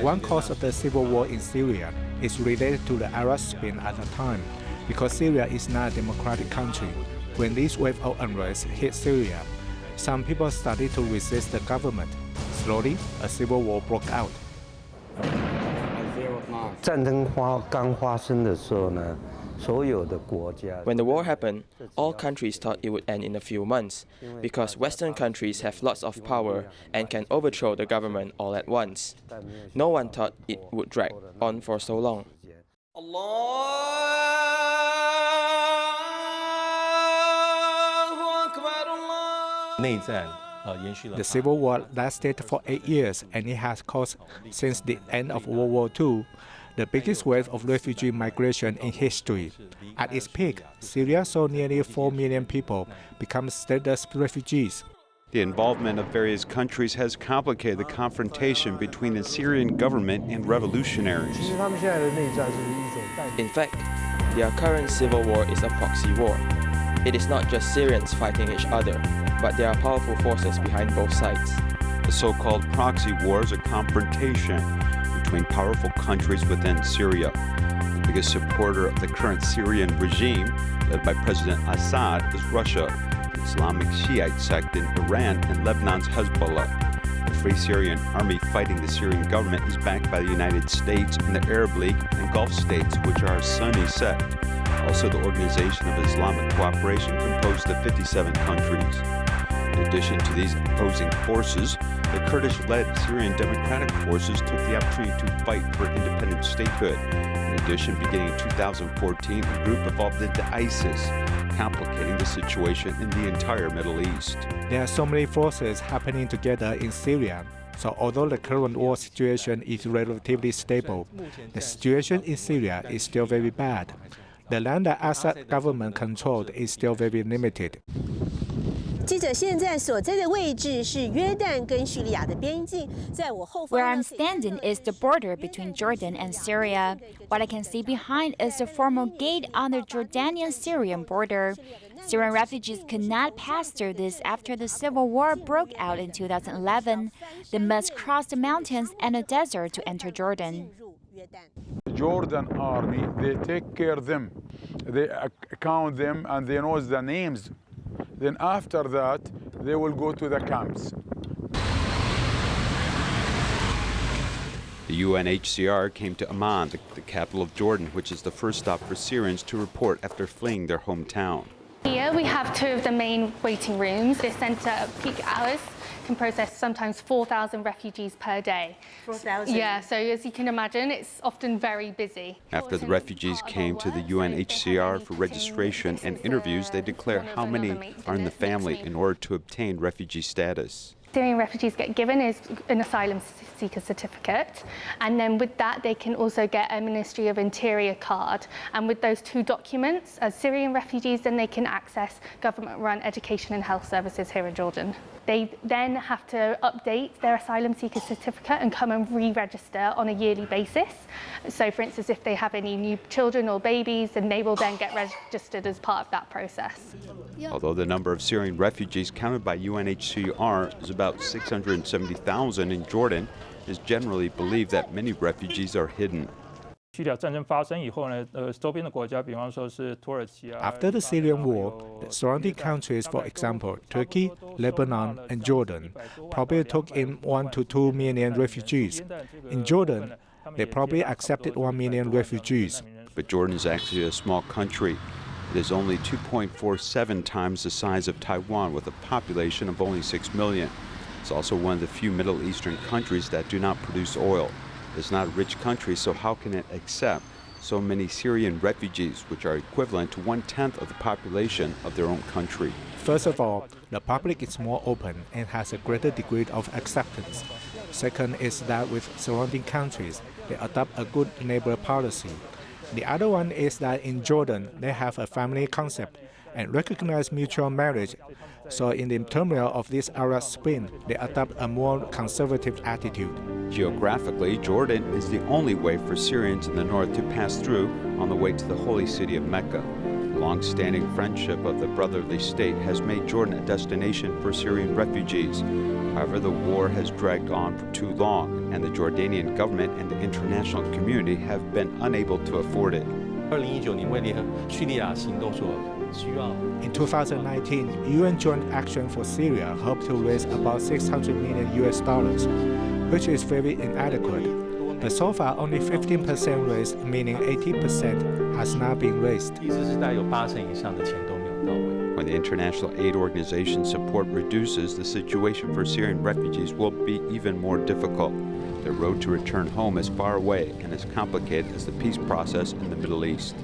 One cause of the civil war in Syria is related to the Arab Spring at the time, because Syria is not a democratic country. When this wave of unrest hit Syria, some people started to resist the government. Slowly, a civil war broke out. 战争刚发生的时候呢，所有的国家 When the war happened, all countries thought it would end in a few months, because Western countries have lots of power and can overthrow the government all at once. No one thought it would drag on for so long. The civil war lasted for 8 years, and it has caused, since the end of World War II, the biggest wave of refugee migration in history. At its peak, Syria saw nearly 4 million people become stateless refugees. The involvement of various countries has complicated the confrontation between the Syrian government and revolutionaries. In fact, their current civil war is a proxy war. It is not just Syrians fighting each other, but there are powerful forces behind both sides. The so-called proxy war is a confrontation between powerful countries within Syria. The biggest supporter of the current Syrian regime, led by President Assad, is Russia, the Islamic Shiite sect in Iran, and Lebanon's Hezbollah. The Free Syrian Army fighting the Syrian government is backed by the United States and the Arab League and Gulf states, which are a Sunni sect. Also, the Organization of Islamic Cooperation, composed of 57 countries. In addition to these opposing forces, the Kurdish-led Syrian Democratic Forces took the opportunity to fight for independent statehood. In addition, beginning in 2014, a group evolved into ISIS, complicating the situation in the entire Middle East. There are so many forces happening together in Syria. So although the current war situation is relatively stable, the situation in Syria is still very bad. The land that Assad government controlled is still very limited. 记者现在所在的位置是约旦跟叙利亚的边境，在我后方 Where I'm standing is the border between Jordan and Syria. What I can see behind is the formal gate on the Jordanian-Syrian border. Syrian refugees could not pass through this after the civil war broke out in 2011. They must cross the mountains and the desert to enter Jordan. The Jordan army, they take care of them. They count them and they know the names. Then after that, they will go to the camps. The UNHCR came to Amman, the capital of Jordan, which is the first stop for Syrians to report after fleeing their hometown. Here we have two of the main waiting rooms. This centre at peak hours can process sometimes 4,000 refugees per day. 4,000? Yeah, so as you can imagine, it's often very busy. After the refugees came to the UNHCR for registration and interviews, they declare how many are in the family in order to obtain refugee status. Syrian refugees get given is an asylum seeker certificate, and then with that they can also get a Ministry of Interior card, and with those two documents as Syrian refugees then they can access government-run education and health services here in Jordan. They then have to update their asylum seeker certificate and come and re-register on a yearly basis. So for instance, if they have any new children or babies, then they will then get registered as part of that process. Although the number of Syrian refugees counted by UNHCR is about 670,000 in Jordan, it is generally believed that many refugees are hidden. After the Syrian war, the surrounding countries, for example, Turkey, Lebanon, and Jordan, probably took in 1 to 2 million refugees. In Jordan, they probably accepted 1 million refugees. But Jordan is actually a small country. It is only 2.47 times the size of Taiwan, with a population of only 6 million. It's also one of the few Middle Eastern countries that do not produce oil. It's not a rich country, so how can it accept so many Syrian refugees, which are equivalent to 1/10 of the population of their own country? First of all, the public is more open and has a greater degree of acceptance. Second is that with surrounding countries, they adopt a good neighbor policy. The other one is that in Jordan, they have a family concept and recognize mutual marriage. So in the turmoil of this Arab Spring, they adopt a more conservative attitude. Geographically, Jordan is the only way for Syrians in the north to pass through on the way to the holy city of Mecca. The long-standing friendship of the brotherly state has made Jordan a destination for Syrian refugees. However, the war has dragged on for too long, and the Jordanian government and the international community have been unable to afford it. In 2019, UN Joint Action for Syria hoped to raise about $600 million, which is very inadequate. But so far, only 15% raised, meaning 80% has not been raised. When the international aid organization support reduces, the situation for Syrian refugees will be even more difficult. The road to return home is far away and as complicated as the peace process in the Middle East.